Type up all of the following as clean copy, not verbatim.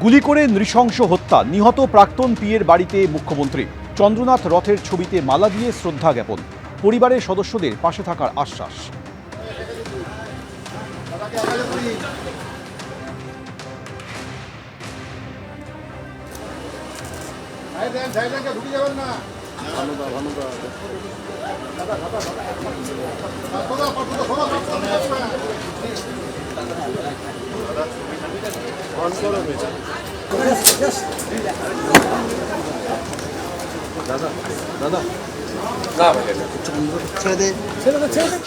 গুলি করে নৃশংস হত্যা, নিহত প্রাক্তন পিএর বাড়িতে মুখ্যমন্ত্রী। চন্দ্রনাথ রথের ছবিতে মালা দিয়ে শ্রদ্ধা জ্ঞাপন, পরিবারের সদস্যদের পাশে থাকার আশ্বাস।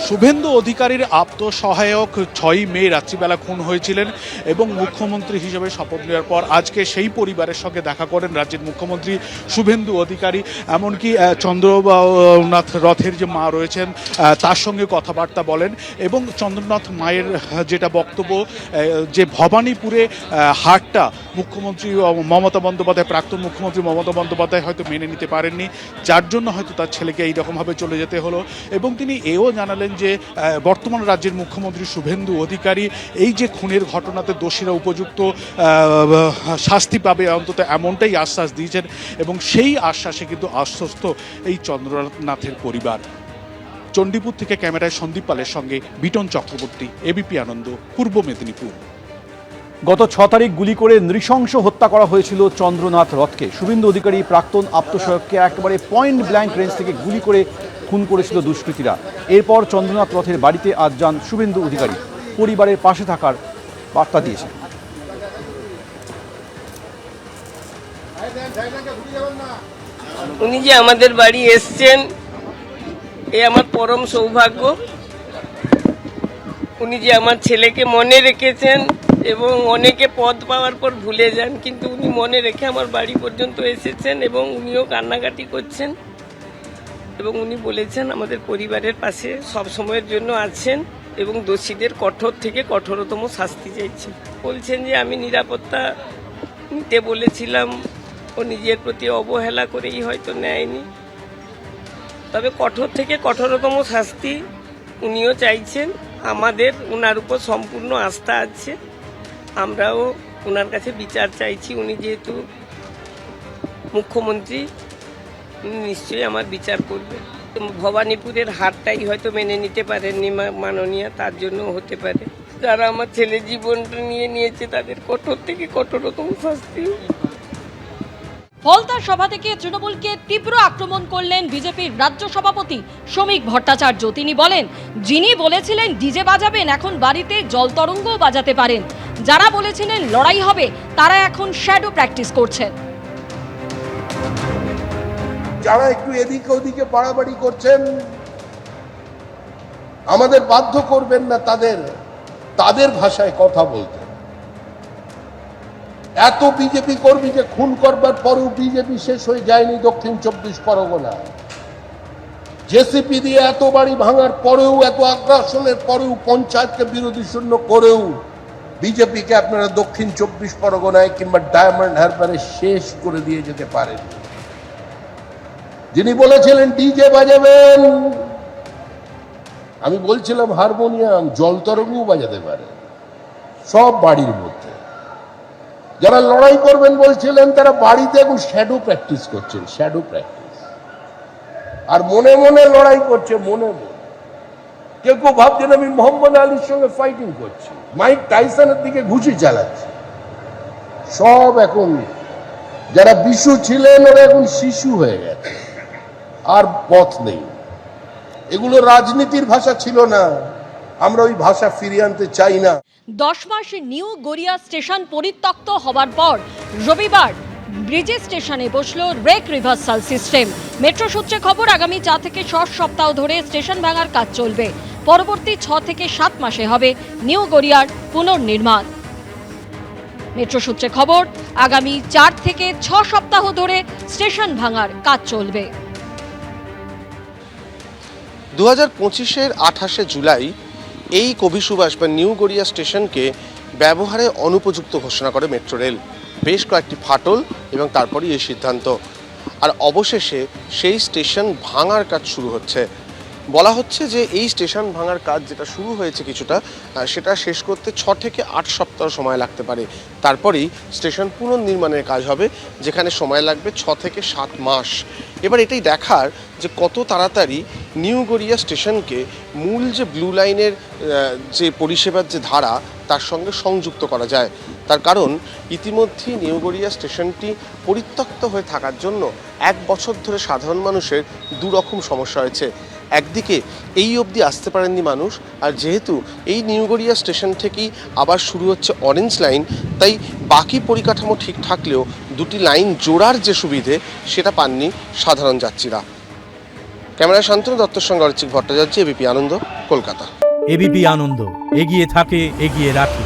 শুভেন্দু অধিকারীর আত্মসহায়ক 6ই মে রাত্রিবেলা খুন হয়েছিলেন এবং মুখ্যমন্ত্রী হিসেবে শপথ নেওয়ার পর আজকে সেই পরিবারের সঙ্গে দেখা করেন রাজ্যের মুখ্যমন্ত্রী শুভেন্দু অধিকারী। এমনকি চন্দ্রনাথ রথের যে মা রয়েছেন তার সঙ্গে কথাবার্তা বলেন এবং চন্দ্রনাথ মায়ের যেটা বক্তব্য, যে ভবানীপুরে হাটটা মুখ্যমন্ত্রী মমতা বন্দ্যোপাধ্যায়, প্রাক্তন মুখ্যমন্ত্রী মমতা বন্দ্যোপাধ্যায় হয়তো মেনে নিতে পারেননি, যার জন্য হয়তো তার ছেলেকে এইরকমভাবে চলে যেতে হলো। এবং তিনি এও জানালেন যে বর্তমান রাজ্যের মুখ্যমন্ত্রী শুভেন্দু অধিকারী এই যে খুনের ঘটনাতে দোষীরা উপযুক্ত শাস্তি পাবে, অন্তত এমনটাই আশ্বাস দিয়েছেন এবং সেই আশ্বাসে কিন্তু আশ্বস্ত এই চন্দ্রনাথের পরিবার। চণ্ডীপুর থেকে ক্যামেরায় সন্দীপ পালের সঙ্গে বিটন চক্রবর্তী, এবিপি আনন্দ, পূর্ব মেদিনীপুর। গত 6 তারিখ গুলি করে নৃশংস হত্যা করা হয়েছিল চন্দ্রনাথ রথকে। শুভেন্দু অধিকারী প্রাক্তন আত্মসহায়ককে একেবারে পয়েন্ট ব্ল্যাঙ্ক রেঞ্জ থেকে গুলি করে খুন করেছিল দুষ্কৃতীরা। এরপর চন্দ্রনাথ রথের বাড়িতে আজ যান শুভেন্দু অধিকারী, পরিবারের পাশে থাকার বার্তা দিয়েছেন। উনি যে আমাদের বাড়ি এসছেন, এ আমার পরম সৌভাগ্য। উনি যে আমার ছেলেকে মনে রেখেছেন এবং অনেকে পদ পাওয়ার পর ভুলে যান, কিন্তু উনি মনে রেখে আমার বাড়ি পর্যন্ত এসেছেন এবং উনিও কান্নাকাটি করছেন এবং উনি বলেছেন আমাদের পরিবারের পাশে সব সময়ের জন্য আছেন এবং দোষীদের কঠোর থেকে কঠোরতম শাস্তি চাইছেন। বলছেন যে আমি নিরাপত্তা নিতে বলেছিলাম, ও নিজের প্রতি অবহেলা করেই হয়তো নেয়নি, তবে কঠোর থেকে কঠোরতম শাস্তি উনিও চাইছেন। আমাদের ওনার উপর সম্পূর্ণ আস্থা আছে, আমরাও ওনার কাছে বিচার চাইছি। উনি যেহেতু মুখ্যমন্ত্রী, উনি নিশ্চয়ই আমার বিচার করবেন। ভবানীপুরের হাটটাই হয়তো মেনে নিতে পারেননি মাননীয়া, তার জন্য হতে পারে। যারা আমার ছেলে জীবনটা নিয়ে নিয়েছে তাদের কঠোর থেকে কঠোরতম শাস্তি। ফলতা সভা থেকে তৃণমূলকে তীব্র আক্রমণ করলেন বিজেপির রাজ্য সভাপতি শ্রমিক ভট্টাচার্য। তিনি বলেন, যিনি বলেছিলেন ডিজে বাজাবেন, এখন বাড়িতে জলতরঙ্গও বাজাতে পারেন। যারা বলেছিলেন লড়াই হবে, তারা এখন শ্যাডো প্র্যাকটিস করছেন। যারা একটু এদিকে ওদিকে বাড়াবাড়ি করছেন, আমাদের বাধ্য করবেন না তাদের ভাষায় কথা বলতে। এত বিজেপি কর্মী যে খুন করবার পরেও বিজেপি শেষ হয়ে যায়নি দক্ষিণ 24 পরগনা। জেসিপি দিয়ে এত বাড়ি ভাঙার পরেও, এত আগ্রাসনের পরেও, পঞ্চায়েতকে বিরোধী শূন্য করেও বিজেপিকে আপনারা দক্ষিণ 24 পরগনায় কিংবা ডায়মন্ড হারবারে শেষ করে দিয়ে যেতে পারেন। যিনি বলেছিলেন ডিজে বাজাবেন, আমি বলছিলাম হারমোনিয়াম, জলতরঙ্গও বাজাতে পারে সব বাড়ির মধ্যে। যারা লড়াই করবেন বলছিলেন, তারা বাড়িতে এখন শ্যাডো প্র্যাকটিস করছেন, শ্যাডো প্র্যাকটিস। আর মনে মনে লড়াই করছে, মনে মনে। কেউ কেউ ভাবছেন আমি মোহাম্মদ আলীর সঙ্গে ফাইটিং করছি, মাইক টাইসনের দিকে ঘুষি চালাচ্ছি। সব এখন যারা বিশু ছিলেন ওরা এখন শিশু হয়ে গেছে, আর পথ নেই। এগুলো রাজনীতির ভাষা ছিল না, আমরা ওই ভাষা ফিরিয়ে আনতে চাই না। 10 মাস নিউ গড়িয়া স্টেশন পরিত্যক্ত হওয়ার পর রবিবার ব্রিজে স্টেশনে বসলো ব্রেক রিভার্সাল সিস্টেম। মেট্রো সূত্রে খবর, আগামী 4 থেকে 6 সপ্তাহ ধরে স্টেশন ভাঙার কাজ চলবে। পরবর্তী 6 থেকে 7 মাসে হবে নিউ গড়িয়ার পুনর্নির্মাণ। মেট্রো সূত্রে খবর, আগামী 4 থেকে 6 সপ্তাহ ধরে স্টেশন ভাঙার কাজ চলবে। 2025-এর 28শে জুলাই এই কবি সুভাষ বা নিউ গড়িয়া স্টেশনকে ব্যবহারে অনুপযুক্ত ঘোষণা করে মেট্রো রেল। বেশ কয়েকটি ফাটল এবং তারপরই এই সিদ্ধান্ত। আর অবশেষে সেই স্টেশন ভাঙার কাজ শুরু হচ্ছে। বলা হচ্ছে যে এই স্টেশন ভাঙার কাজ যেটা শুরু হয়েছে কিছুটা, সেটা শেষ করতে 6 থেকে 8 সপ্তাহ সময় লাগতে পারে। তারপরেই স্টেশন পুনর্নির্মাণের কাজ হবে, যেখানে সময় লাগবে 6 থেকে 7 মাস। এবার এটাই দেখার যে কত তাড়াতাড়ি নিউ গড়িয়া স্টেশনকে মূল যে ব্লু লাইনের যে পরিষেবার যে ধারা তার সঙ্গে সংযুক্ত করা যায়। তার কারণ ইতিমধ্যেই নিউ গড়িয়া স্টেশনটি পরিত্যক্ত হয়ে থাকার জন্য 1 বছর ধরে সাধারণ মানুষের দুরকম সমস্যা হয়েছে। একদিকে এই অবধি আসতে পারেননি মানুষ, আর যেহেতু এই নিউ গড়িয়া স্টেশন থেকেই আবার শুরু হচ্ছে অরেঞ্জ লাইন, তাই বাকি পরিকাঠামো ঠিক থাকলেও দুটি লাইন জোড়ার যে সুবিধে সেটা পাননি সাধারণ যাত্রীরা। ক্যামেরায় শান্তনু দত্তর সঙ্গে অরিচিক ভট্টাচার্য, এবিপি আনন্দ, কলকাতা। এবিপি আনন্দ, এগিয়ে থাকে, এগিয়ে রাখে।